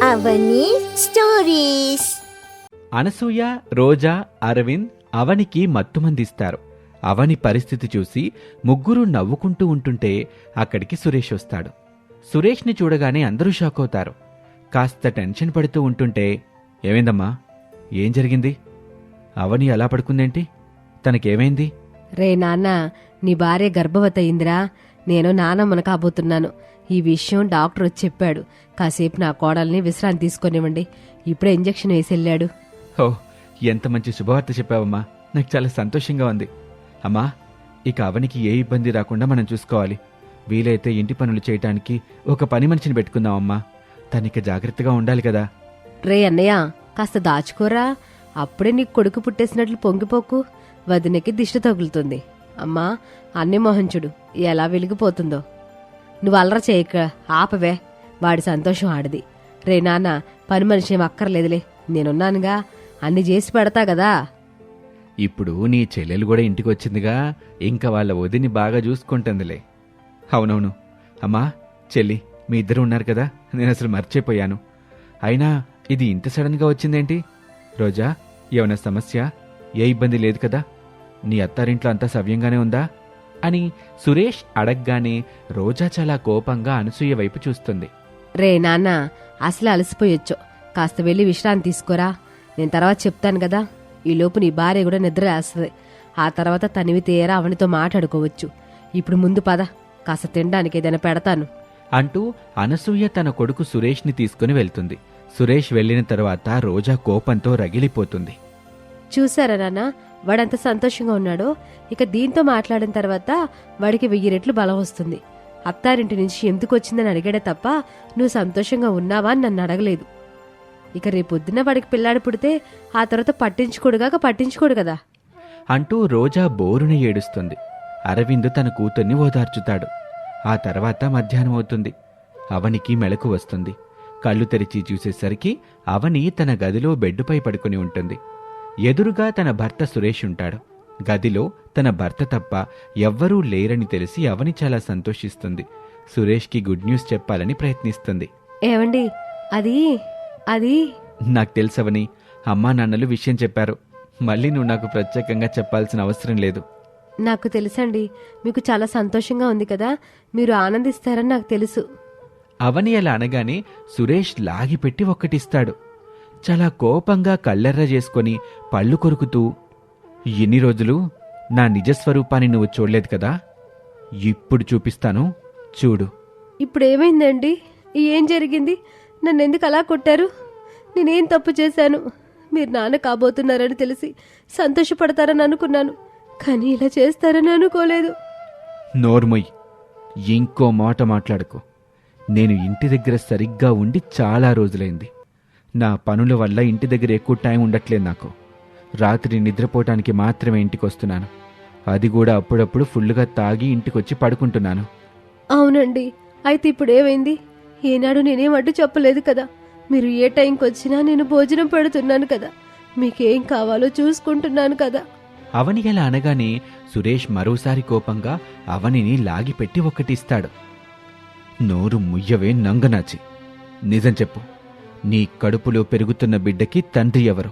అవని stories. Anasuya, రోజా, అరవింద్ అవనికి మత్తుమందిస్తారు. అవని పరిస్థితి చూసి ముగ్గురు నవ్వుకుంటూ ఉంటుంటే అక్కడికి సురేష్ వస్తాడు. సురేష్ని చూడగానే అందరూ షాక్ అవుతారు. కాస్త టెన్షన్ పడుతూ ఉంటుంటే, ఏమైందమ్మా, ఏం జరిగింది? అవని అలా పడుకుందేంటి? తనకేమైంది? రే నాన్న, నీ భార్య గర్భవతి అయిందిరా. నేను నానమ్మను కాబోతున్నాను. ఈ విషయం డాక్టర్ వచ్చి చెప్పాడు. కాసేపు నా కోడల్ని విశ్రాంతి తీసుకొనివ్వండి. ఇప్పుడే ఇంజెక్షన్ వేసి వెళ్ళాడు. ఓ, ఎంత మంచి శుభవార్త చెప్పావమ్మా. నాకు చాలా సంతోషంగా ఉంది. అమ్మా, ఇక అవనికి ఏ ఇబ్బంది రాకుండా మనం చూసుకోవాలి. వీలైతే ఇంటి పనులు చేయటానికి ఒక పని మనిషిని పెట్టుకుందామమ్మా. తనిక జాగ్రత్తగా ఉండాలి కదా. రే అన్నయ్య, కాస్త దాచుకోరా. అప్పుడే నీకు కొడుకు పుట్టేసినట్లు పొంగిపోకు. వదినకి దిష్టి తగులుతుంది. అమ్మా, అన్ని మోహంచుడు ఎలా వెలిగిపోతుందో. నువ్వు అల్లర చేయక ఆపవే. వాడి సంతోషం ఆడిది. రే నాన్న, పని మనిషి ఏం అక్కర్లేదులే, నేనున్నానుగా, అన్ని చేసి పెడతా కదా. ఇప్పుడు నీ చెల్లెలు కూడా ఇంటికి వచ్చిందిగా, ఇంకా వాళ్ళ వదిని బాగా చూసుకుంటుందిలే. అవునవును. అమ్మా, చెల్లి, మీ ఇద్దరు ఉన్నారు కదా, నేను అసలు మర్చిపోయాను. అయినా ఇది ఇంత సడన్గా వచ్చిందేంటి? రోజా, ఏమైనా సమస్య? ఏ ఇబ్బంది లేదు కదా? నీ అత్తారింట్లో అంతా సవ్యంగానే ఉందా అని సురేష్ అడగ్గానే రోజా చాలా కోపంగా అనసూయ వైపు చూస్తుంది. రే నాన్న, అసలు అలసిపోయొచ్చు. కాస్త వెళ్ళి విశ్రాంతి తీసుకోరా. నేను తర్వాత చెప్తాను కదా. ఈలోపు నీ భార్య కూడా నిద్ర వేస్తుంది. ఆ తర్వాత తనివి తీరా అవనితో మాట్లాడుకోవచ్చు. ఇప్పుడు ముందు పద, కాస్త తినడానికి ఏదైనా పెడతాను అంటూ అనసూయ తన కొడుకు సురేష్ని తీసుకుని వెళ్తుంది. సురేష్ వెళ్లిన తర్వాత రోజా కోపంతో రగిలిపోతుంది. చూసారా నాన్న, వాడంత సంతోషంగా ఉన్నాడో. ఇక దీంతో మాట్లాడిన తర్వాత వాడికి 1000 రెట్లు బలం వస్తుంది. అత్తారింటి నుంచి ఎందుకు వచ్చిందని అడిగాడే తప్ప నువ్వు సంతోషంగా ఉన్నావా అని నన్ను అడగలేదు. ఇక రేపొద్దున వాడికి పిల్లాడు పుడితే ఆ తర్వాత పట్టించుకోడు కదా అంటూ రోజా బోరున ఏడుస్తుంది. అరవింద్ తన కూతుర్ని ఓదార్చుతాడు. ఆ తర్వాత మధ్యాహ్నం అవుతుంది. అవనికి మెలకు వస్తుంది. కళ్ళు తెరిచి చూసేసరికి అవని తన గదిలో బెడ్డుపై పడుకుని ఉంటుంది. ఎదురుగా తన భర్త సురేష్ ఉంటాడు. గదిలో తన భర్త తప్ప ఎవ్వరూ లేరని తెలిసి అవని చాలా సంతోషిస్తుంది. సురేష్కి గుడ్ న్యూస్ చెప్పాలని ప్రయత్నిస్తుంది. ఏవండి, అది నాకు తెలుసవని, అమ్మా నాన్నలు విషయం చెప్పారు. మళ్ళీ నువ్వు నాకు ప్రత్యేకంగా చెప్పాల్సిన అవసరం లేదు. నాకు తెలుసండి. మీకు చాలా సంతోషంగా ఉంది కదా, మీరు ఆనందిస్తారని నాకు తెలుసు. అవని అలా అనగానే సురేష్ లాగిపెట్టి ఒక్కటిస్తాడు. చాలా కోపంగా కళ్ళెర్ర చేసుకొని పళ్ళు కొరుకుతూ, ఎన్ని రోజులు నా నిజస్వరూపాన్ని నువ్వు చూడలేదు కదా, ఇప్పుడు చూపిస్తాను, చూడు. ఇప్పుడేమైందండి? ఏం జరిగింది? నన్నెందుకు అలా కొట్టారు? నేనేం తప్పు చేశాను? మీరు నాన్న కాబోతున్నారని తెలిసి సంతోషపడతారని అనుకున్నాను, కానీ ఇలా చేస్తారని అనుకోలేదు. నోర్మొయ్, ఇంకో మాట మాట్లాడుకో. నేను ఇంటి దగ్గర సరిగ్గా ఉండి చాలా రోజులైంది. నా పనుల వల్ల ఇంటి దగ్గర ఎక్కువ టైం ఉండట్లేదు నాకు. రాత్రి నిద్రపోవటానికి మాత్రమే ఇంటికి వస్తున్నాను. అది కూడా అప్పుడప్పుడు ఫుల్లుగా తాగి ఇంటికొచ్చి పడుకుంటున్నాను. అవునండి, అయితే ఇప్పుడేమైంది? ఏనాడు నేనేం అడ్డు చెప్పలేదు కదా. మీరు ఏ టైంకి వచ్చినా నేను భోజనం పెడుతున్నాను కదా, మీకేం కావాలో చూసుకుంటున్నాను కదా. అవని అలా అనగానే సురేష్ మరోసారి కోపంగా అవనిని లాగిపెట్టి ఒక్కటిస్తాడు. నోరు ముయ్యవే నంగనాచి, నిజం చెప్పు. నీ కడుపులో పెరుగుతున్న బిడ్డకి తండ్రి ఎవరు?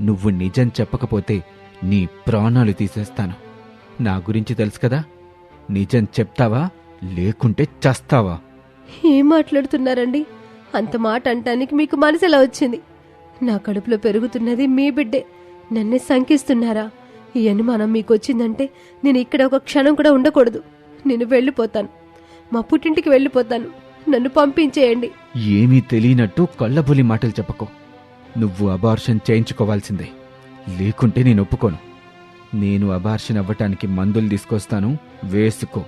నువ్వు నిజం చెప్పకపోతే నీ ప్రాణాలు తీసేస్తాను. నా గురించి తెలుసు కదా, నిజం చెప్తావా లేకుంటే చస్తావా? ఏం మాట్లాడుతున్నారండి? అంత మాట అంటానికి మీకు మనసు ఎలా వచ్చింది? నా కడుపులో పెరుగుతున్నది మీ బిడ్డే, నన్నే శంకిస్తున్నారా? ఈ అనుమానం మీకు వచ్చిందంటే నేను ఇక్కడ ఒక క్షణం కూడా ఉండకూడదు. నేను వెళ్ళిపోతాను, మా పుట్టింటికి వెళ్ళిపోతాను. నన్ను పంపించేయండి. ఏమీ తెలియనట్టు కళ్ళబొలి మాటలు చెప్పకో. నువ్వు అబార్షన్ చేయించుకోవాల్సిందే, లేకుంటే నేను ఒప్పుకోను. నేను అబార్షన్ అవ్వటానికి మందులు తీసుకొస్తాను, వేసుకో.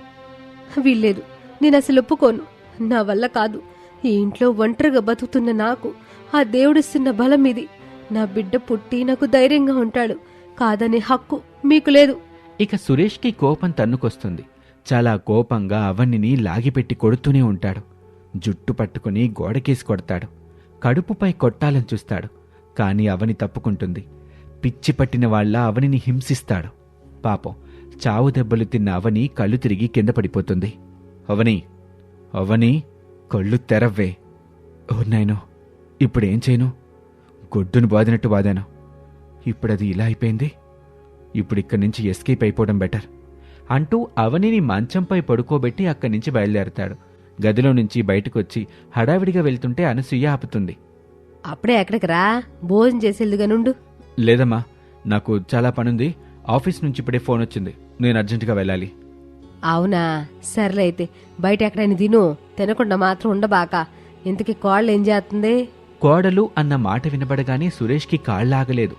వీల్లేదు, నేను అసలు ఒప్పుకోను. నా వల్ల కాదు. ఈ ఇంట్లో ఒంటరిగా బతుకుతున్న నాకు ఆ దేవుడిస్తున్న బలం ఇది. నా బిడ్డ పుట్టి నాకు ధైర్యంగా ఉంటాడు, కాదనే హక్కు మీకు లేదు. ఇక సురేష్కి కోపం తన్నుకొస్తుంది. చాలా కోపంగా అవనిని లాగిపెట్టి కొడుతూనే ఉంటాడు. జుట్టు పట్టుకుని గోడకేసి కొడతాడు. కడుపుపై కొట్టాలని చూస్తాడు, కాని అవని తప్పుకుంటుంది. పిచ్చి పట్టిన వాళ్ళ అవనిని హింసిస్తాడు. పాపం, చావు దెబ్బలు తిన్న అవని కళ్ళు తిరిగి కింద పడిపోతుంది. అవని, అవని, కళ్ళు తెరవ్వే. ఓ నాయనో, ఇప్పుడేం చేయను? గొడ్డును బాదినట్టు బాదాను. ఇప్పుడది ఇలా అయిపోయింది. ఇప్పుడిక్కడి నుంచి ఎస్కేప్ అయిపోవడం బెటర్ అంటూ అవనిని మంచంపై పడుకోబెట్టి అక్కడి నుంచి బయలుదేరతాడు. గదిలో నుంచి బయటకొచ్చి హడావిడిగా వెళ్తుంటే అనసూయ ఆపుతుంది. అప్పుడే ఎక్కడికి రా, భోజనం చేసేదిగా నుండు. లేదమ్మా, నాకు చాలా పనుంది. ఆఫీస్ నుంచి ఇప్పుడే ఫోన్ వచ్చింది. నేను అర్జెంటుగా వెళ్ళాలి. అవునా, సర్లే అయితే బయట ఎక్కడైనా తిను, తినకుండా మాత్రం ఉండబాక. ఇంతకీ కోళ్ళు ఏం చేస్తుంది? కోడలు అన్న మాట వినబడగానే సురేష్కి కాళ్ళాగలేదు.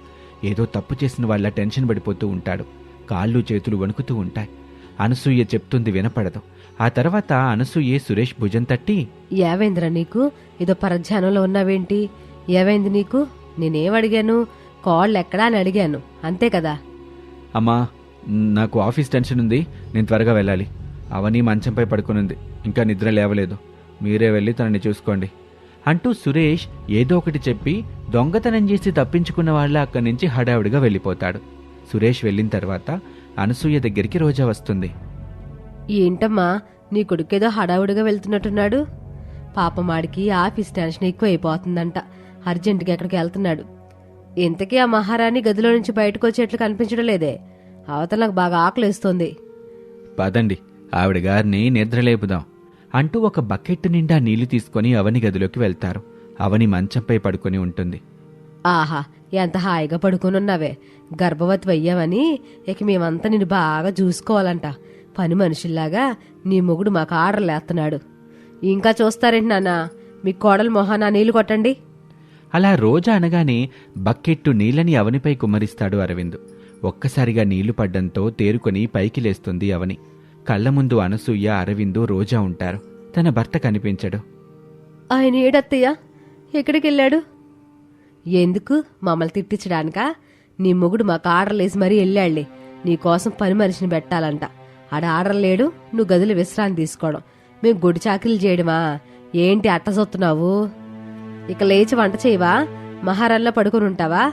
ఏదో తప్పు చేసిన వాళ్ళ టెన్షన్ పడిపోతూ ఉంటాడు. కాళ్ళు చేతులు వణుకుతూ ఉంటాయి. అనసూయ చెప్తుంది వినపడదు. ఆ తర్వాత అనసూయే సురేష్ భుజం తట్టి, ఏవైందిరా నీకు? ఏదో పరధ్యానంలో ఉన్నావేంటి? ఏవైంది నీకు? నేనేం అడిగాను? కోళ్ళు ఎక్కడా అని అడిగాను, అంతే కదా. అమ్మా, నాకు ఆఫీస్ టెన్షన్ ఉంది. నేను త్వరగా వెళ్ళాలి. అవని మంచంపై పడుకునుంది, ఇంకా నిద్ర లేవలేదు. మీరే వెళ్ళి తనని చూసుకోండి అంటూ సురేష్ ఏదో ఒకటి చెప్పి దొంగతనం చేసి తప్పించుకున్న వాళ్ళ అక్కడి నుంచి హడావుడిగా వెళ్ళిపోతాడు. సురేష్ వెళ్ళిన తర్వాత అనసూయ దగ్గరికి రోజా వస్తుంది. ఏంటమ్మా, నీ కొడుకేదో హడావుడిగా వెళ్తున్నట్టున్నాడు. పాపమాడికి ఆఫీస్ టెన్షన్ ఎక్కువ అయిపోతుందంట. అర్జెంటుగా ఎక్కడికి వెళ్తున్నాడు. ఇంతకీ ఆ మహారాణి గదిలో నుంచి బయటకు వచ్చేట్లు కనిపించడం లేదే. అవతల నాకు బాగా ఆకలిస్తోంది. పదండి, ఆవిడ గారిని నిద్రలేపుదాం అంటూ ఒక బకెట్ నిండా నీళ్లు తీసుకుని అవని గదిలోకి వెళ్తారు. అవని మంచంపై పడుకొని ఉంటుంది. ఆహా, ఎంత హాయిగా పడుకునున్నావే. గర్భవతి అయ్యావని ఇక మేమంతా నిన్ను బాగా చూసుకోవాలంట. పని మనుషుల్లాగా నీ మొగుడు మాకు ఆర్డర్లేస్తున్నాడు. ఇంకా చూస్తారేంటి నాన్న? మీ కోడలు మొహాన నీళ్లు కొట్టండి. అలా రోజా అనగానే బకెట్టు నీళ్ళని అవనిపై కుమ్మరిస్తాడు అరవింద్. ఒక్కసారిగా నీళ్లు పడ్డంతో తేరుకొని పైకి లేస్తుంది అవని. కళ్ల ముందు అనసూయ, అరవిందు, రోజా ఉంటారు. తన భర్త కనిపించడు. ఆయన ఏడత్తయ్య, ఎక్కడికెళ్ళాడు? ఎందుకు, మమ్మల్ని తిట్టించడానికా? నీ మొగుడు మాకు ఆర్డర్లేసి మరీ వెళ్ళాళ్లే. నీకోసం పని మనిషిని పెట్టాలంట. ఆడ ఆర్డర్ లేడు, నువ్వు గదిలో విశ్రాంతి తీసుకోవడం, మేము గుడి చాకరీలు చేయడమా? ఏంటి అట్టసొత్తున్నావు? ఇక లేచి వంట చేయవా? మహారాణిలో పడుకొని ఉంటావా?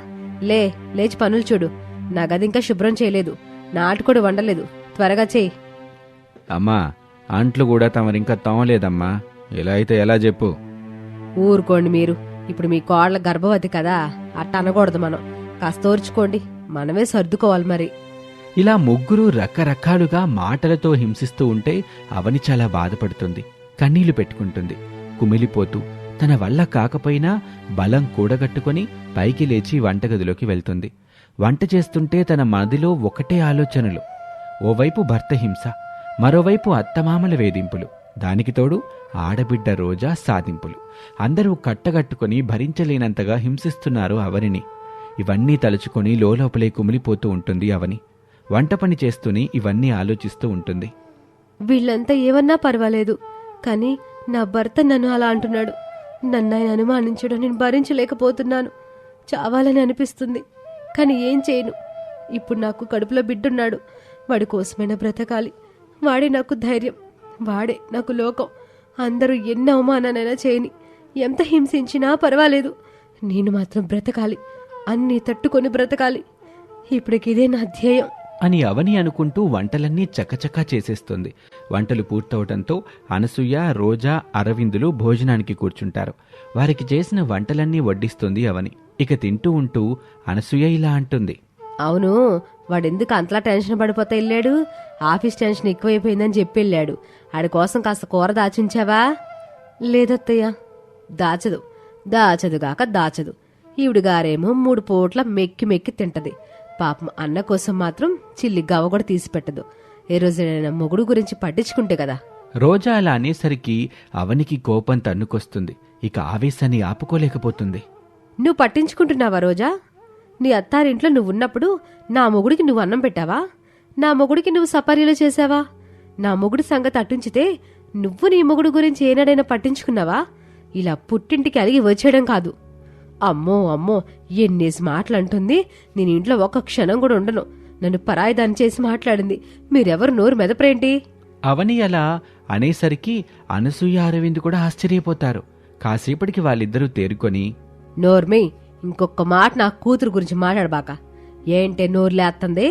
లేచి పనులు చూడు. నా గది ఇంకా శుభ్రం చేయలేదు, నాటుకోడి వండలేదు, త్వరగా చేయి. అమ్మా, అంట్లు కూడా తమరింకా తోమలేదమ్మా. ఇలా అయితే ఎలా చెప్పు? ఊరుకోండి మీరు. ఇప్పుడు మీ కోడల గర్భవతి కదా, అట్ట అనకూడదు. మనం కాస్త ఓర్చుకోండి, మనమే సర్దుకోవాలి మరి. ఇలా ముగ్గురు రకరకాలుగా మాటలతో హింసిస్తూ ఉంటే అవని చాలా బాధపడుతుంది. కన్నీళ్లు పెట్టుకుంటుంది. కుమిలిపోతూ తన వల్ల కాకపోయినా బలం కూడగట్టుకుని పైకి లేచి వంటగదిలోకి వెళ్తుంది. వంట చేస్తుంటే తన మదిలో ఒకటే ఆలోచనలు. ఓవైపు భర్త హింస, మరోవైపు అత్తమామల వేధింపులు, దానికి తోడు ఆడబిడ్డ రోజా సాధింపులు. అందరూ కట్టగట్టుకుని భరించలేనంతగా హింసిస్తున్నారు అవనిని. ఇవన్నీ తలుచుకుని లోపలే కుమిలిపోతూ ఉంటుంది అవని. వంట పని చేస్తూనే ఇవన్నీ ఆలోచిస్తూ ఉంటుంది. వీళ్ళంతా ఏమన్నా పర్వాలేదు, కానీ నా భర్త నన్ను అలా అంటున్నాడు. నన్ను ఆయన అనుమానించడం నేను భరించలేకపోతున్నాను. చావాలని అనిపిస్తుంది, కానీ ఏం చేయను. ఇప్పుడు నాకు కడుపులో బిడ్డున్నాడు. వాడి కోసమైనా బ్రతకాలి. వాడే నాకు ధైర్యం, వాడే నాకు లోకం. అందరూ ఎన్ని అవమానానైనా చేయని, ఎంత హింసించినా పర్వాలేదు, నేను మాత్రం బ్రతకాలి. అన్నీ తట్టుకొని బ్రతకాలి. ఇప్పటికిదే నా ధ్యేయం అని అవని అనుకుంటూ వంటలన్నీ చకచకా చేసేస్తుంది. వంటలు పూర్తవటంతో అనసూయ, రోజా, అరవిందులు భోజనానికి కూర్చుంటారు. వారికి చేసిన వంటలన్నీ వడ్డిస్తుంది అవని. ఇక తింటూ ఉంటూ అనసూయ ఇలా అంటుంది. అవును, వాడెందుకు అంతలా టెన్షన్ పడిపోతా వెళ్ళాడు? ఆఫీస్ టెన్షన్ ఎక్కువైపోయిందని చెప్పి వెళ్ళాడు. ఆడి కోసం కాస్త కూర దాచుంచావా? లేదత్తయ్య, దాచదుగాక దాచదు. ఈవిడ గారేమో 3 పూట్ల మెక్కి మెక్కి తింటది. పాపం అన్న కోసం మాత్రం చిల్లి గవ్వ కూడా తీసి పెట్టదు. ఏ రోజైనా మొగుడు గురించి పట్టించుకుంటే కదా. రోజా అలా అనేసరికి అవనికి కోపం తన్నుకొస్తుంది. ఇక ఆవేశాన్ని ఆపుకోలేకపోతుంది. నువ్వు పట్టించుకుంటున్నావా రోజా? నీ అత్తారింట్లో నువ్వున్నప్పుడు నా మొగుడికి నువ్వు అన్నం పెట్టావా? నా మొగుడికి నువ్వు సపర్యలు చేశావా? నా మొగుడి సంగతి అట్టుంచితే నువ్వు నీ మొగుడు గురించి ఏనాడైనా పట్టించుకున్నావా? ఇలా పుట్టింటికి అలిగి వచ్చేయడం కాదు. అమ్మో అమ్మో, ఎన్నేసి మాటలంటుంది. నేను ఇంట్లో ఒక్క క్షణం కూడా ఉండను. నన్ను పరాయిదాన్ని చేసి మాట్లాడింది. మీరెవరు నోరు మెదపరేంటి? అవని అలా అనేసరికి అనసూయ, అరవింద్ కూడా ఆశ్చర్యపోతారు. కాసేపటికి వాళ్ళిద్దరూ తేరుకొని, నోర్మే, ఇంకొక మాట నా కూతురు గురించి మాట్లాడబాక. ఏంటే నోరు లేత్తందే?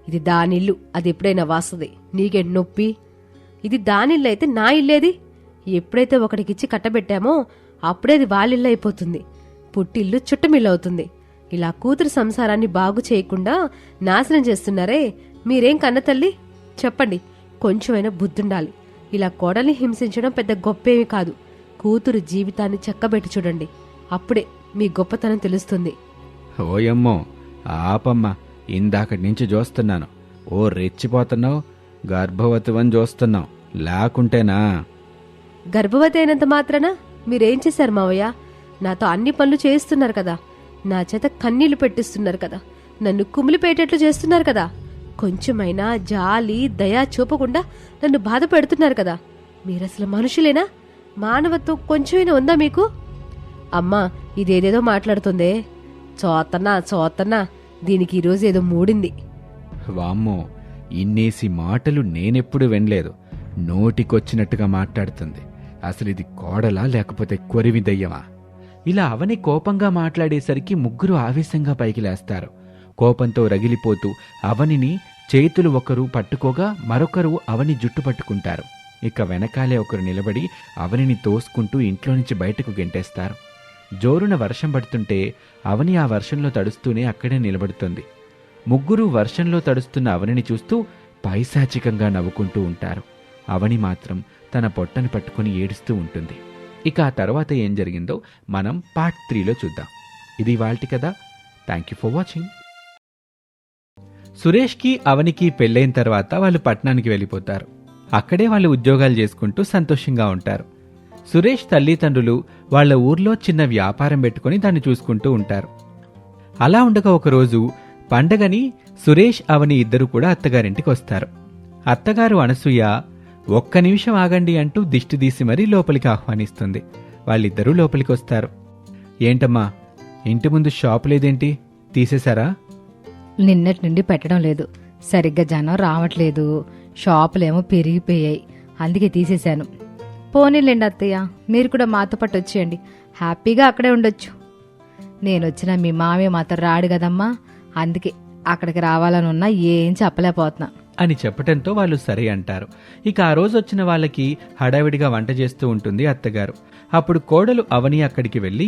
ఇది దానిల్లు, అది ఎప్పుడైనా వస్తుంది. నీకేంటి నొప్పి? ఇది దానిల్లు అయితే నా ఇల్లేది? ఎప్పుడైతే ఒకటికిచ్చి కట్టబెట్టామో అప్పుడే అది వాళ్ళిల్లు అయిపోతుంది. పుట్టిల్లు చుట్టమిల్లవుతుంది. ఇలా కూతురు సంసారాన్ని బాగు చేయకుండా నాశనం చేస్తున్నారే, మీరేం కన్నతల్లి? చెప్పండి, కొంచెమైనా బుద్ధుండాలి. ఇలా కోడల్ని హింసించడం పెద్ద గొప్పేమీ కాదు. కూతురు జీవితాన్ని చక్కబెట్టి చూడండి, అప్పుడే మీ గొప్పతనం తెలుస్తుంది. ఓయమ్మో, ఆపమ్మ, ఇందాకటి నుంచి చూస్తున్నాను. ఓ రెచ్చిపోతున్నావు, గర్భవతివని చూస్తున్నావు, లేకుంటేనా? గర్భవతి అయినంత మాత్రాన మీరేం చేశారు మావయ్య? నాతో అన్ని పనులు చేయిస్తున్నారు కదా, నా చేత కన్నీళ్లు పెట్టిస్తున్నారు కదా, నన్ను కుమిలిపేటట్లు చేస్తున్నారు కదా, కొంచెమైనా జాలి దయా చూపకుండా నన్ను బాధ పెడుతున్నారు కదా. మీరసలు మనుషులేనా? మానవత్వం కొంచెమైనా ఉందా మీకు? అమ్మా, ఇదేదేదో మాట్లాడుతుందే. చోతన్నా దీనికి ఈరోజు ఏదో మూడింది. వామ్మో, ఇన్నేసి మాటలు నేనెప్పుడు వినలేదు. నోటికొచ్చినట్టుగా మాట్లాడుతుంది. అసలు ఇది కోడలా లేకపోతే కొరివి దయ్యమా? ఇలా అవని కోపంగా మాట్లాడేసరికి ముగ్గురు ఆవేశంగా పైకి లేస్తారు. కోపంతో రగిలిపోతూ అవనిని చేతులు ఒకరు పట్టుకోగా మరొకరు అవని జుట్టు పట్టుకుంటారు. ఇక వెనకాలే ఒకరు నిలబడి అవనిని తోసుకుంటూ ఇంట్లో నుంచి బయటకు గెంటేస్తారు. జోరున వర్షం పడుతుంటే అవని ఆ వర్షంలో తడుస్తూనే అక్కడే నిలబడుతుంది. ముగ్గురు వర్షంలో తడుస్తున్న అవనిని చూస్తూ పైశాచికంగా నవ్వుకుంటూ ఉంటారు. అవని మాత్రం తన పొట్టను పట్టుకుని ఏడుస్తూ ఉంటుంది. ఇక ఆ తర్వాత ఏం జరిగిందో మనం పార్ట్ 3లో చూద్దాం. ఇది ఇవాల్టి కథ. Thank you for watching. సురేష్కి అవనికి పెళ్ళైన తర్వాత వాళ్ళు పట్టణానికి వెళ్ళిపోతారు. అక్కడే వాళ్ళు ఉద్యోగాలు చేసుకుంటూ సంతోషంగా ఉంటారు. సురేష్ తల్లిదండ్రులు వాళ్ల ఊర్లో చిన్న వ్యాపారం పెట్టుకుని దాన్ని చూసుకుంటూ ఉంటారు. అలా ఉండగా ఒకరోజు పండగని సురేష్ అవని ఇద్దరు కూడా అత్తగారింటికి వస్తారు. అత్తగారు అనసూయ ఒక్క నిమిషం ఆగండి అంటూ దిష్టి తీసి మరీ లోపలికి ఆహ్వానిస్తుంది. వాళ్ళిద్దరూ లోపలికి వస్తారు. ఏంటమ్మా, ఇంటి ముందు షాపు లేదేంటి, తీసేశారా? నిన్నటి నుండి పెట్టడం లేదు, సరిగ్గా జనం రావట్లేదు, షాపులేమో పెరిగిపోయాయి, అందుకే తీసేశాను. పోనీలేండి అత్తయ్య, మీరు కూడా మాతో పాటు వచ్చేయండి, హ్యాపీగా అక్కడే ఉండొచ్చు. నేనొచ్చినా మీ మామయ్య మాత్రం రాడు కదమ్మా, అందుకే అక్కడికి రావాలనున్నా ఏం చెప్పలేకపోతున్నా అని చెప్పటంతో వాళ్ళు సరే అంటారు. ఇక ఆ రోజు వచ్చిన వాళ్ళకి హడావిడిగా వంట చేస్తూ ఉంటుంది అత్తగారు. అప్పుడు కోడలు అవని అక్కడికి వెళ్ళి,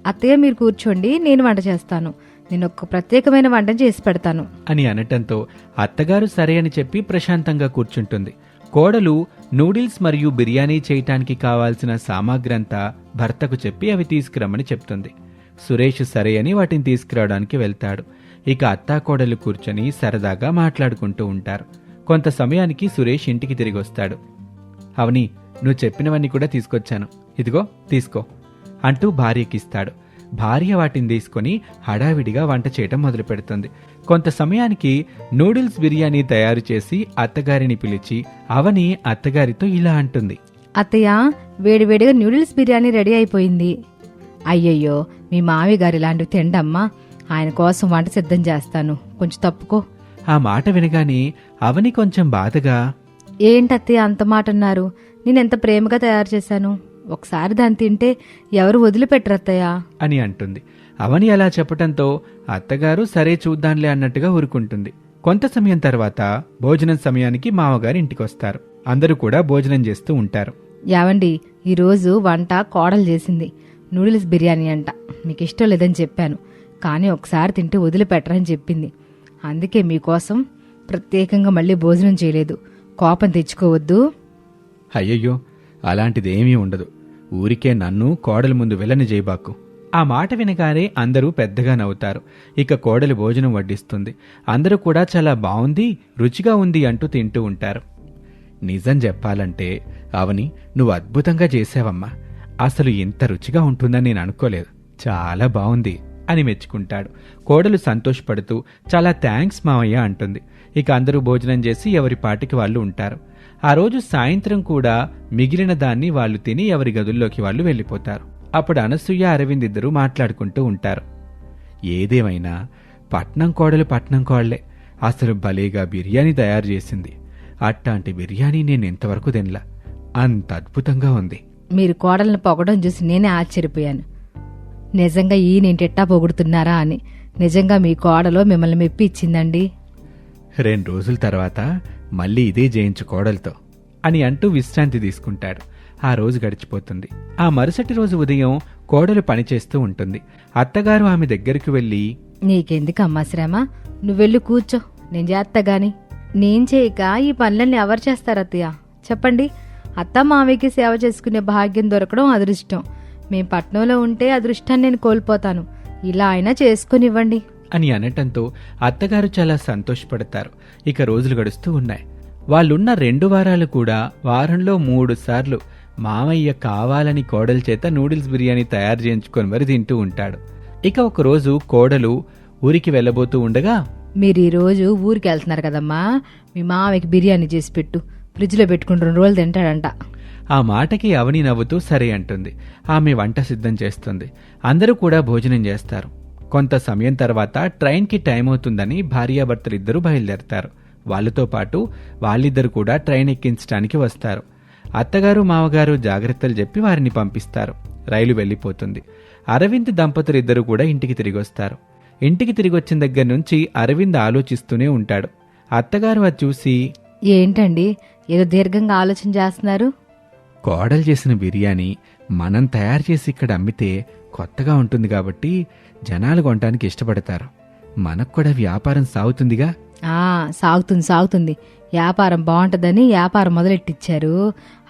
అత్తయ్య మీరు కూర్చోండి, నేను వంట చేస్తాను, నేను ఒక ప్రత్యేకమైన వంట చేసి పెడతాను అని అనటంతో అత్తగారు సరే అని చెప్పి ప్రశాంతంగా కూర్చుంటుంది. కోడలు నూడిల్స్ మరియు బిర్యానీ చేయటానికి కావాల్సిన సామాగ్రంతా భర్తకు చెప్పి అవి తీసుకురమ్మని చెప్తుంది. సురేష్ సరే అని వాటిని తీసుకురావడానికి వెళ్తాడు. ఇక అత్తాకోడలు కూర్చొని సరదాగా మాట్లాడుకుంటూ ఉంటారు. కొంత సమయానికి సురేష్ ఇంటికి తిరిగి వస్తాడు. అవని, నువ్వు చెప్పినవన్నీ కూడా తీసుకొచ్చాను, ఇదిగో తీసుకో అంటూ భార్యకిస్తాడు. భార్య వాటిని తీసుకుని హడావిడిగా వంట చేయటం మొదలు పెడుతుంది. కొంత సమయానికి నూడిల్స్ బిర్యానీ తయారు చేసి అత్తగారిని పిలిచి అవని అత్తగారితో ఇలా అంటుంది, అత్తయ్య వేడివేడిగా న్యూడిల్స్ బిర్యానీ రెడీ అయిపోయింది. అయ్యయ్యో, మీ మావి గారు ఇలాంటివి తిండమ్మా, ఆయన కోసం వంట సిద్ధం చేస్తాను, కొంచెం తప్పుకో. ఆ మాట వినగానే అవని కొంచెం బాధగా, ఏంటత్తయ్య అంత మాట అన్నారు, నేనెంత ప్రేమగా తయారు చేశాను, ఒకసారి దాన్ని తింటే ఎవరు వదిలిపెట్టరత్తయ్య అని అంటుంది. అవని అలా చెప్పటంతో అత్తగారు సరే చూద్దాంలే అన్నట్టుగా ఊరుకుంటుంది. కొంత సమయం తర్వాత భోజనం సమయానికి మామగారు ఇంటికొస్తారు. అందరూ కూడా భోజనం చేస్తూ ఉంటారు. యావండి, ఈరోజు వంట కోడలు చేసింది, నూడిల్స్ బిర్యానీ అంట, మీకు ఇష్టం లేదని చెప్పాను, కానీ ఒకసారి తింటే వదిలిపెట్టరని చెప్పింది, అందుకే మీకోసం ప్రత్యేకంగా మళ్ళీ భోజనం చేయలేదు, కోపం తెచ్చుకోవద్దు. అయ్యయ్యో, అలాంటిదేమీ ఉండదు, ఊరికే నన్ను కోడలు ముందు వెళ్ళని జైబాకు. ఆ మాట వినగానే అందరూ పెద్దగా నవ్వుతారు. ఇక కోడలు భోజనం వడ్డిస్తుంది. అందరూ కూడా చాలా బావుంది, రుచిగా ఉంది అంటూ తింటూ ఉంటారు. నిజం చెప్పాలంటే అవని, నువ్వు అద్భుతంగా చేసావమ్మా, అసలు ఇంత రుచిగా ఉంటుందని నేను అనుకోలేదు, చాలా బావుంది అని మెచ్చుకుంటాడు. కోడలు సంతోషపడుతూ చాలా థ్యాంక్స్ మావయ్య అంటుంది. ఇక అందరూ భోజనం చేసి ఎవరి పాటికి వాళ్ళు ఉంటారు. ఆ రోజు సాయంత్రం కూడా మిగిలిన దాన్ని వాళ్ళు తిని ఎవరి గదుల్లోకి వాళ్ళు వెళ్ళిపోతారు. అప్పుడు అనసూయ అరవింద్ ఇద్దరూ మాట్లాడుకుంటూ ఉంటారు. ఏదేమైనా పట్నం కోడలు పట్నం కోడలే, అసలు భలేగా బిర్యానీ తయారు చేసింది, అట్టాంటి బిర్యానీ నేను ఇంతవరకు తినలా, అంత అద్భుతంగా ఉంది. మీరు కోడల్ని పొగడం చూసి నేనే ఆశ్చర్యపోయాను, నిజంగా ఈయనేంటెట్టా పొగుడుతున్నారా అని. నిజంగా మీ కోడలో మిమ్మల్ని మెప్పి ఇచ్చిందండి. 2 రోజుల తర్వాత మళ్ళీ ఇదే జయించు కోడలతో అని అంటూ విశ్రాంతి తీసుకుంటాడు. ఆ రోజు గడిచిపోతుంది. ఆ మరుసటి రోజు ఉదయం కోడలు పనిచేస్తూ ఉంటుంది. అత్తగారు ఆమె దగ్గరికి వెళ్ళి, నీకెందుకమ్మా శ్రమ, నువ్వెళ్ళి కూర్చో, నేను చేస్తా గాని. నేను చేయక ఈ పనులన్నీ ఎవరు చేస్తారత్తయ్య చెప్పండి? అత్త మామయ్యకి సేవ చేసుకునే భాగ్యం దొరకడం అదృష్టం. మేం పట్నంలో ఉంటే అదృష్టాన్ని నేను కోల్పోతాను. ఇలా అయినా చేసుకునివ్వండి అని అనటంతో అత్తగారు చాలా సంతోషపడతారు. ఇక రోజులు గడుస్తూ ఉన్నాయి. వాళ్ళున్న 2 వారాలు కూడా వారంలో 3 సార్లు మామయ్య కావాలని కోడలి చేత నూడిల్స్ బిర్యానీ తయారు చేయించుకొని మరి తింటూ ఉంటాడు. ఇక ఒకరోజు కోడలు ఊరికి వెళ్ళబోతూ ఉండగా, మీరు ఈ రోజు ఊరికి వెళ్తున్నారు కదమ్మా, మీ మామయ్యకి బిర్యానీ చేసి పెట్టు, ఫ్రిడ్జ్లో పెట్టుకుని 2 రోజులు తింటాడంట. ఆ మాటకి అవని నవ్వుతూ సరే అంటుంది. ఆమె వంట సిద్ధం చేస్తుంది. అందరూ కూడా భోజనం చేస్తారు. కొంత సమయం తర్వాత ట్రైన్కి టైం అవుతుందని భార్యాభర్తలిద్దరూ బయలుదేరతారు. వాళ్ళతో పాటు వాళ్ళిద్దరు కూడా ట్రైన్ ఎక్కించడానికి వస్తారు. అత్తగారు మామగారు జాగ్రత్తలు చెప్పి వారిని పంపిస్తారు. రైలు వెళ్ళిపోతుంది. అరవింద్ దంపతులిద్దరూ కూడా ఇంటికి తిరిగొస్తారు. ఇంటికి తిరిగొచ్చిన దగ్గర నుంచి అరవింద్ ఆలోచిస్తూనే ఉంటాడు. అత్తగారు అది చూసి, ఏంటండి ఏదో దీర్ఘంగా ఆలోచన చేస్తున్నారు? కోడలు చేసిన బిర్యానీ మనం తయారు చేసి ఇక్కడ అమ్మితే కొత్తగా ఉంటుంది కాబట్టి జనాలు కొనడానికి ఇష్టపడతారు. మనకు కూడా వ్యాపారం సాగుతుందిగా. సాగుతుంది. వ్యాపారం బాగుంటుందని వ్యాపారం మొదలెట్టిచ్చారు.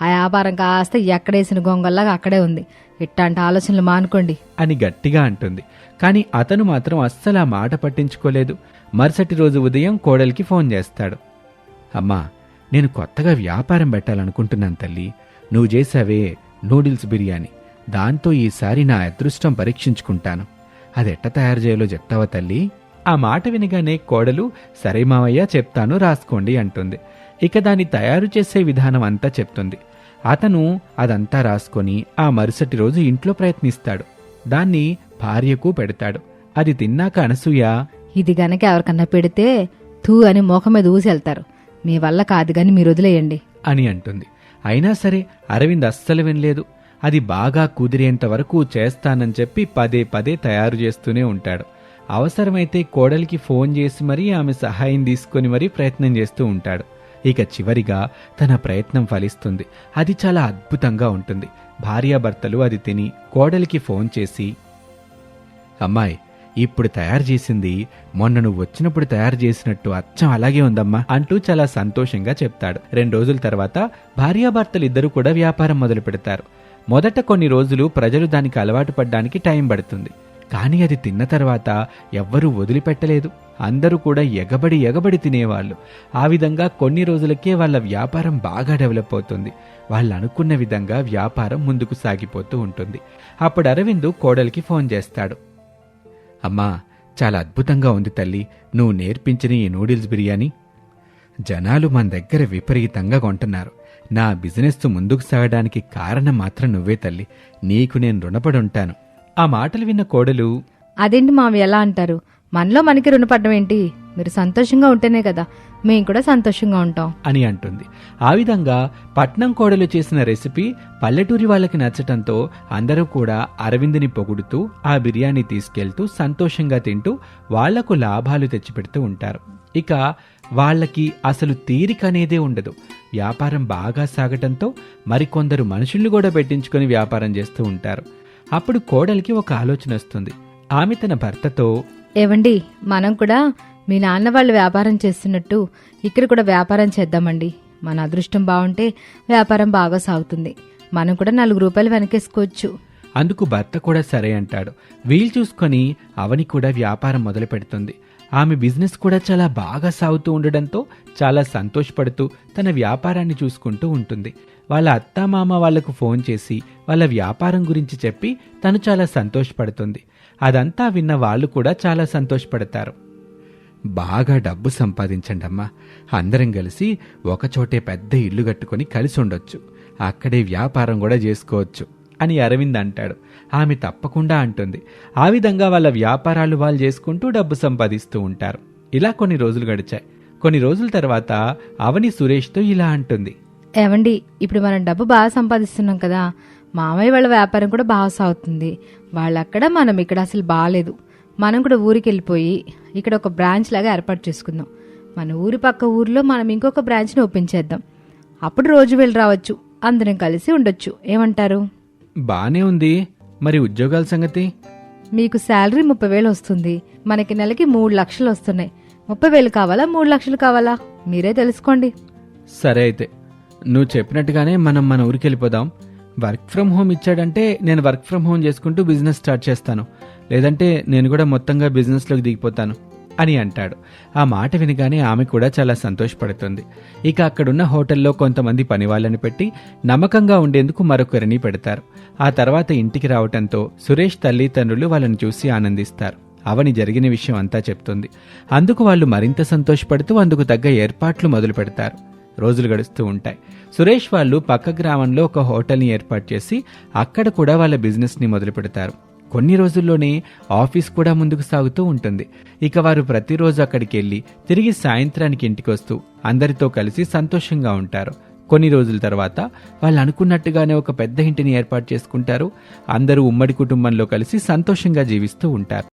ఆ వ్యాపారం కాస్త ఎక్కడేసిన గొంగల్లాగా అక్కడే ఉంది. ఇట్లాంటి ఆలోచనలు మానుకోండి అని గట్టిగా అంటుంది. కానీ అతను మాత్రం అస్సలు ఆ మాట పట్టించుకోలేదు. మరుసటి రోజు ఉదయం కోడలికి ఫోన్ చేస్తాడు. అమ్మా, నేను కొత్తగా వ్యాపారం పెట్టాలనుకుంటున్నాను తల్లి. నువ్వు చేసావే నూడిల్స్ బిర్యానీ, దాంతో ఈసారి నా అదృష్టం పరీక్షించుకుంటాను. అదెట్ట తయారు చేయాలో చెప్తావా తల్లి? ఆ మాట వినగానే కోడలు, సరే మావయ్య చెప్తాను, రాసుకోండి అంటుంది. ఇక దాన్ని తయారు చేసే విధానం అంతా చెప్తుంది. అతను అదంతా రాసుకొని ఆ మరుసటి రోజు ఇంట్లో ప్రయత్నిస్తాడు. దాన్ని భార్యకు పెడతాడు. అది తిన్నాక అనసూయ, ఇది గనక ఎవరికన్నా పెడితే తూ అని మోఖం మీద ఊసెళ్తారు. మీ వల్ల కాదు గాని మీరు వదిలేయండి అని అంటుంది. అయినా సరే అరవింద్ అస్సలు వినలేదు. అది బాగా కుదిరేంత వరకు చేస్తానని చెప్పి పదే పదే తయారు చేస్తూనే ఉంటాడు. అవసరమైతే కోడలికి ఫోన్ చేసి మరీ ఆమె సహాయం తీసుకొని మరీ ప్రయత్నం చేస్తూ ఉంటాడు. ఇక చివరిగా తన ప్రయత్నం ఫలిస్తుంది. అది చాలా అద్భుతంగా ఉంటుంది. భార్యాభర్తలు అది తిని కోడలికి ఫోన్ చేసి, అమ్మాయి, ఇప్పుడు తయారు చేసింది మొన్న నువ్వు వచ్చినప్పుడు తయారు చేసినట్టు అచ్చం అలాగే ఉందమ్మా అంటూ చాలా సంతోషంగా చెప్తాడు. 2 రోజుల తర్వాత భార్యాభర్తలిద్దరూ కూడా వ్యాపారం మొదలు పెడతారు. మొదట కొన్ని రోజులు ప్రజలు దానికి అలవాటు పడ్డానికి టైం పడుతుంది. కానీ అది తిన్న తర్వాత ఎవ్వరూ వదిలిపెట్టలేదు. అందరూ కూడా ఎగబడి తినేవాళ్ళు. ఆ విధంగా కొన్ని రోజులకే వాళ్ళ వ్యాపారం బాగా డెవలప్ అవుతుంది. వాళ్ళు అనుకున్న విధంగా వ్యాపారం ముందుకు సాగిపోతూ ఉంటుంది. అప్పుడు అరవింద్ కోడలికి ఫోన్ చేస్తాడు. అమ్మా, చాలా అద్భుతంగా ఉంది తల్లి నువ్వు నేర్పించిన ఈ నూడిల్స్ బిర్యానీ. జనాలు మన దగ్గర విపరీతంగా కొంటున్నారు. నా బిజినెస్ ముందుకు సాగడానికి కారణం మాత్రం నువ్వే తల్లి. నీకు నేను రుణపడి ఉంటాను. ఆ మాటలు విన్న కోడలు, అదేంటి మావి ఎలా అంటారు? మనలో మనకి రుణపడ్డం ఏంటి? మీరు సంతోషంగా ఉంటేనే కదా మేం కూడా సంతోషంగా ఉంటాం అని అంటుంది. ఆ విధంగా పట్నం కోడలు చేసిన రెసిపీ పల్లెటూరి వాళ్ళకి నచ్చటంతో అందరూ కూడా అరవింద్ని పొగుడుతూ ఆ బిర్యానీ తీసుకెళ్తూ సంతోషంగా తింటూ వాళ్లకు లాభాలు తెచ్చిపెడుతూ ఉంటారు. ఇక వాళ్ళకి అసలు తీరికనేదే ఉండదు. వ్యాపారం బాగా సాగటంతో మరికొందరు మనుషుల్ని కూడా పెట్టించుకొని వ్యాపారం చేస్తూ ఉంటారు. అప్పుడు కోడలికి ఒక ఆలోచన వస్తుంది. ఆమె తన భర్తతో, ఏవండి, మనం కూడా మీ నాన్న వాళ్ళు వ్యాపారం చేస్తున్నట్టు ఇక్కడ కూడా వ్యాపారం చేద్దామండి. మన అదృష్టం బాగుంటే వ్యాపారం బాగా సాగుతుంది. మనం కూడా 4 రూపాయలు వెనకేసుకోవచ్చు. అందుకు భర్త కూడా సరే అంటాడు. వీలు చూసుకొని అవని కూడా వ్యాపారం మొదలు పెడుతుంది. ఆమె బిజినెస్ కూడా చాలా బాగా సాగుతూ ఉండడంతో చాలా సంతోషపడుతూ తన వ్యాపారాన్ని చూసుకుంటూ ఉంటుంది. వాళ్ళ అత్తామామ వాళ్లకు ఫోన్ చేసి వాళ్ళ వ్యాపారం గురించి చెప్పి తను చాలా సంతోషపడుతుంది. అదంతా విన్న వాళ్ళు కూడా చాలా సంతోషపడతారు. బాగా డబ్బు సంపాదించండమ్మా, అందరం కలిసి ఒకచోటే పెద్ద ఇల్లు కట్టుకొని కలిసి ఉండొచ్చు, అక్కడే వ్యాపారం కూడా చేసుకోవచ్చు అని అరవింద్ అంటాడు. ఆమె తప్పకుండా అంటుంది. ఆ విధంగా వాళ్ళ వ్యాపారాలు వాళ్ళు చేసుకుంటూ డబ్బు సంపాదిస్తూ ఉంటారు. ఇలా కొన్ని రోజులు గడిచాయి. కొన్ని రోజుల తర్వాత అవని సురేష్తో ఇలా అంటుంది. ఏవండి, ఇప్పుడు మనం డబ్బు బాగా సంపాదిస్తున్నాం కదా, మామయ్య వాళ్ళ వ్యాపారం కూడా బాగా సాగుతుంది. వాళ్ళక్కడ మనం ఇక్కడ అసలు బాగాలేదు. మనం కూడా ఊరికి వెళ్ళిపోయి ఇక్కడ ఒక బ్రాంచ్ లాగా ఏర్పాటు చేసుకుందాం. మన ఊరి పక్క ఊర్లో మనం ఇంకొక బ్రాంచ్ని ఓపెన్ చేద్దాం. అప్పుడు రోజు వెళ్ళి రావచ్చు. అందరం కలిసి ఉండొచ్చు. ఏమంటారు? బానే ఉంది. మరి ఉద్యోగాల సంగతి? మీకు శాలరీ 30,000 వస్తుంది, మనకి నెలకి 3 లక్షలు వస్తున్నాయి. 30,000 కావాలా 3 లక్షలు కావాలా మీరే తెలుసుకోండి. సరే అయితే నువ్వు చెప్పినట్టుగానే మనం మన ఊరికి వెళ్ళిపోదాం. వర్క్ ఫ్రమ్ హోమ్ ఇచ్చాడంటే నేను వర్క్ ఫ్రమ్ హోమ్ చేసుకుంటూ బిజినెస్ స్టార్ట్ చేస్తాను, లేదంటే నేను కూడా మొత్తంగా బిజినెస్లోకి దిగిపోతాను అని అంటాడు. ఆ మాట వినగానే ఆమె కూడా చాలా సంతోషపడుతుంది. ఇక అక్కడున్న హోటల్లో కొంతమంది పని వాళ్ళని పెట్టి నమ్మకంగా ఉండేందుకు మరొకరిని పెడతారు. ఆ తర్వాత ఇంటికి రావటంతో సురేష్ తల్లిదండ్రులు వాళ్ళని చూసి ఆనందిస్తారు. అవని జరిగిన విషయం అంతా చెప్తుంది. అందుకు వాళ్ళు మరింత సంతోషపడుతూ అందుకు తగ్గ ఏర్పాట్లు మొదలు పెడతారు. రోజులు గడుస్తూ ఉంటాయి. సురేష్ వాళ్ళు పక్క గ్రామంలో ఒక హోటల్ని ఏర్పాటు చేసి అక్కడ కూడా వాళ్ళ బిజినెస్ని మొదలు పెడతారు. కొన్ని రోజుల్లోనే ఆఫీస్ కూడా ముందుకు సాగుతూ ఉంటుంది. ఇక వారు ప్రతిరోజు అక్కడికి వెళ్ళి తిరిగి సాయంత్రానికి ఇంటికి వస్తూ అందరితో కలిసి సంతోషంగా ఉంటారు. కొన్ని రోజుల తర్వాత వాళ్ళు అనుకున్నట్టుగానే ఒక పెద్ద ఇంటిని ఏర్పాటు చేసుకుంటారు. అందరూ ఉమ్మడి కుటుంబంలో కలిసి సంతోషంగా జీవిస్తూ ఉంటారు.